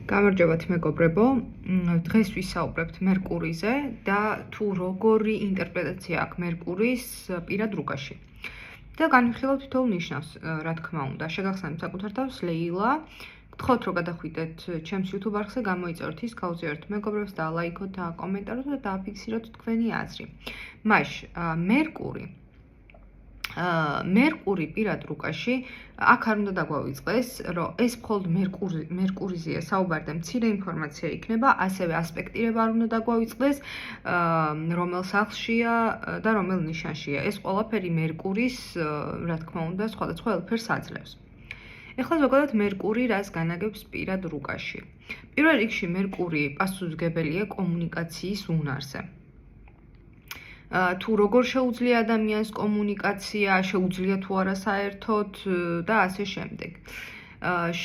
გამარჯობათ მეგობრებო, დღეს ვისაუბრებთ მერკურიზე და თუ როგორი ინტერპრეტაცია აქვს მერკურის პირად რუკაში. და განვიხილავთ თითოეულ ნიშნავს, რა თქმა უნდა. შეგახსენებთ საკუთარ თავს ლეილა. გთხოვთ რომ გადახვიდეთ ჩემს YouTube არხზე, გამოიწეროთ ის, გაუზიაროთ მეგობრებს და ლაიქოთ და კომენტაროთ და დააფიქსიროთ თქვენი აზრი. მერკური პირად რუკაში აქ არ უნდა დაგვავიწყდეს, რომ ეს მხოლოდ მერკურიზეა საუბარი და მცირე ინფორმაცია იქნება, ასევე ასპექტირება არ უნდა დაგვავიწყდეს, რომელ სახლშია და რომელ ნიშანშია. ეს ყველაფერი მერკურის, რა თქმა უნდა, სხვადასხვა ელფერს აძლევს. ეხლა ზოგადად მერკური რას განაგებს პირად რუკაში. პირველ რიგში მერკური პასუხისმგებელია კომუნიკაციის უნარზე. თუ როგორ შეუძლია ადამიანს კომუნიკაცია, შეუძლია თუ არა საერთოდ და ასე შემდეგ.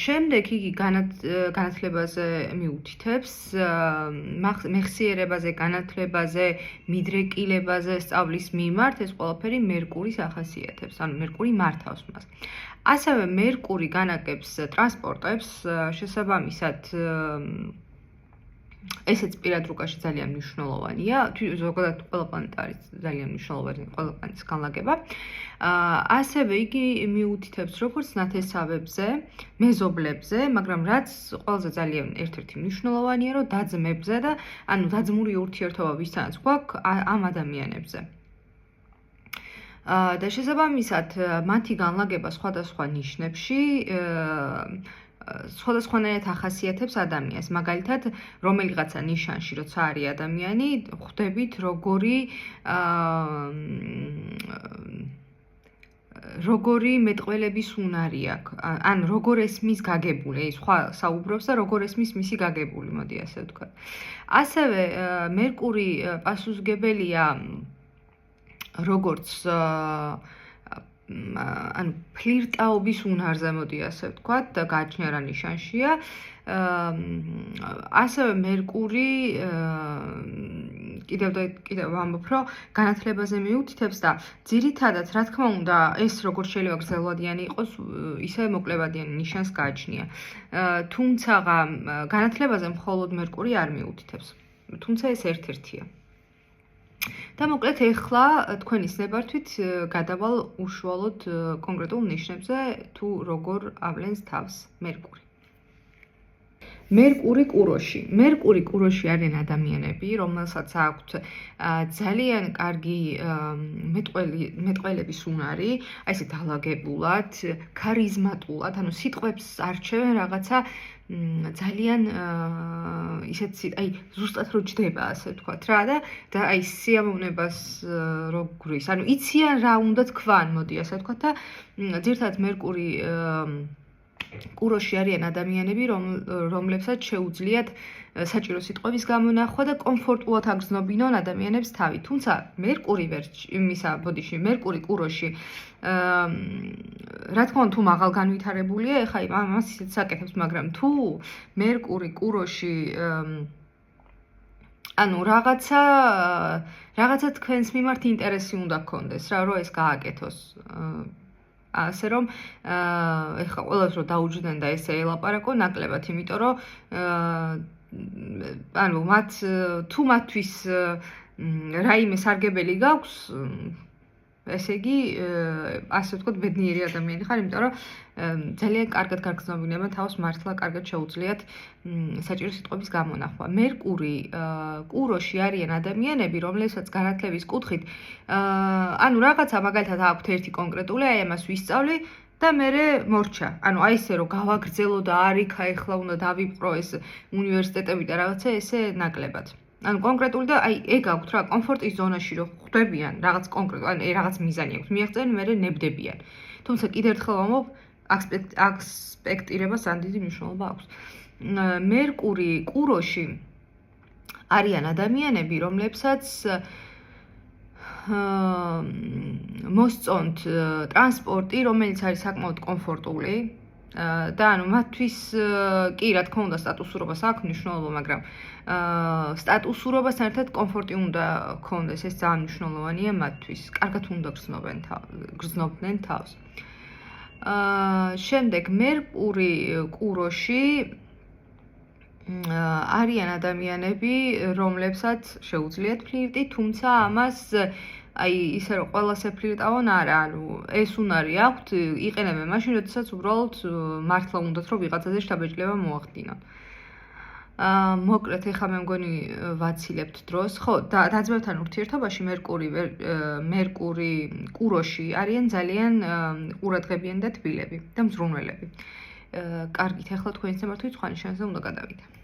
შემდეგ იგი განათლებაზე მიუთითებს, მეხსიერებაზე, განათლებაზე, მიდრეკილებაზე სწავლის მიმართ, ეს ყველაფერი მერკურის ახასიათებს, ანუ მერკური მართავს მას. ასევე მერკური განაგებს ტრანსპორტებს, შესაბამისად ესეც პირად რუკაში ძალიან მნიშვნელოვანია, ზოგადად ყველა პლანეტა არის ძალიან მნიშვნელოვანი, ყველა პლანეტის განლაგება. ასევე იგი მიუთითებს როგორც ნათესავებზე, მეზობლებზე, მაგრამ რაც ყველაზე ძალიან ერთ-ერთი მნიშვნელოვანია, რომ დაძმებზე და ანუ დაძმური ურთიერთობა ვისთანაც გვაქვს ამ ადამიანებზე. და შესაბამისად მათი განლაგება სხვადასხვა ნიშნებში სხვადასხვანაირად ახასიათებს ადამიანს. მაგალითად, რომელიღაცა ნიშანში, როცა არის ადამიანი, ხვდებით როგორი მეტყველების უნარი აქვს, ან როგორ ესმის გაგებული, სხვა საუბრობს და როგორ ესმის მისი გაგებული, მოდი ასე ვთქვათ. ასევე მერკური პასუხისმგებელია როგორც ანუ ფლირტაობის უნარზე, მოდი ასე ვთქვათ, და გააჩნია რა ნიშანშია. ასევე მერკური კიდევ ვამბობ, რომ განათლებაზე მიუთითებს და ძირითადად, რა თქმა უნდა, ეს როგორც შეიძლება გრძელვადიანი იყოს, ისე მოკლებადიანი ნიშანს გააჩნია. თუმცა განათლებაზე მხოლოდ მერკური არ მიუთითებს. თუმცა ეს ერთ-ერთია. და მოკლედ ეხლა თქვენის ნებართვით გადავალ უშუალოდ კონკრეტულ ნიშნებზე, თუ როგორ ავლენს თავს მერკური. მერკური კუროში არიან ადამიანები, რომელსაც აქვთ ძალიან კარგი მეტყველების უნარი, აი ესე დალაგებულად, ქარიზმატულად, ანუ სიტყვებს არჩევენ რაღაცა ძალიან ისეთ აი ზუსტად რო ჯდება, ასე ვთქვათ რა და აი სიამოვნებას რო გვრის. ანუ იციან რა უნდა თქვან, მოდი ასე ვთქვათ და ძირთადად მერკური კუროში არიან ადამიანები, რომლებსაც შეუძლიათ საჭირო სიტყვების გამონახვა და კომფორტულად აგრძნობინონ ადამიანებს თავი. თუმცა მერკური მერკური კუროში რა თქმა უნდა თუ მაღალ განვითარებულია, ეხა ამას ისიც საკეთებს, მაგრამ თუ მერკური კუროში ანუ რაღაცა თქვენს მიმართ ინტერესი უნდა გქონდეს რა, რომ ეს გააკეთოს. ასე რომ ეხლა ყველას რო დაუჯდნენ და ესე ელაპარაკო ნაკლებად, იმიტომ რომ ანუ თუ მათთვის რაიმე სარგებელი გაქვს, ესე იგი, ასე ვთქვათ, ბედნიერი ადამიანი ხარ, იმიტომ რომ ძალიან კარგად გაგრძნობინებენ თავს, მართლა კარგად შეუძლიათ საჭირო სიტყვების გამონახვა. მერკური კუროში არიან ადამიანები, რომლებსაც განათლების კუთხით ანუ რაღაცა მაგალითად აქვთ ერთი კონკრეტული, აი ამას ვისწავლი და მერე მორჩა. ანუ აი ესე რომ გავაგრძელო და არიქა ეხლა უნდა დავიპყრო ეს უნივერსიტეტები და რაღაცა ესე ნაკლებად. ანუ კონკრეტული და აი ეგ აქვთ რა, კომფორტის ზონაში რო ხვდებიან რაღაც კონკრეტულ, ანუ რაღაც მიზანი აქვთ, მიაღწევენ, მერე ნებდებიან. თუმცა კიდევ ერთხელ ვამბობ, ასპექტირებას ძალიან დიდი მნიშვნელობა აქვს. მერკური კუროში არიან ადამიანები, რომლებსაც მოსწონთ ტრანსპორტი, რომელიც არის საკმაოდ კომფორტული და ანუ მათთვის კი რა თქმა უნდა სტატუსურობას აქვს მნიშვნელობა, მაგრამ სტატუსურობასთან ერთად კომფორტი უნდა გქონდეს, ეს ძალიან მნიშვნელოვანია მათთვის. კარგად უნდა გრძნობდნენ თავს. შემდეგ მერკური კუროში არიან ადამიანები, რომლებსაც შეუძლიათ ფლირტი, თუმცა ამას აი ისე რომ ყველასე ფლირტავენ არა, ანუ ეს უნარი აქვთ, იყენებენ მაშინ, როდესაც უბრალოდ მართლა უნდათ რომ ვიღაცაზე შთაბეჭდილება მოახდინონ. მოკლედ ეხლა მე მგონი ვაცილებთ დროს. ხო, დაძმებთან ურთიერთობაში მერკური კუროში არიან ძალიან ყურადღებიანი და თბილები და მზრუნველები. კარგით, ეხლა თქვენი სამართვით სხვა ნიშანზე უნდა გადავიდე.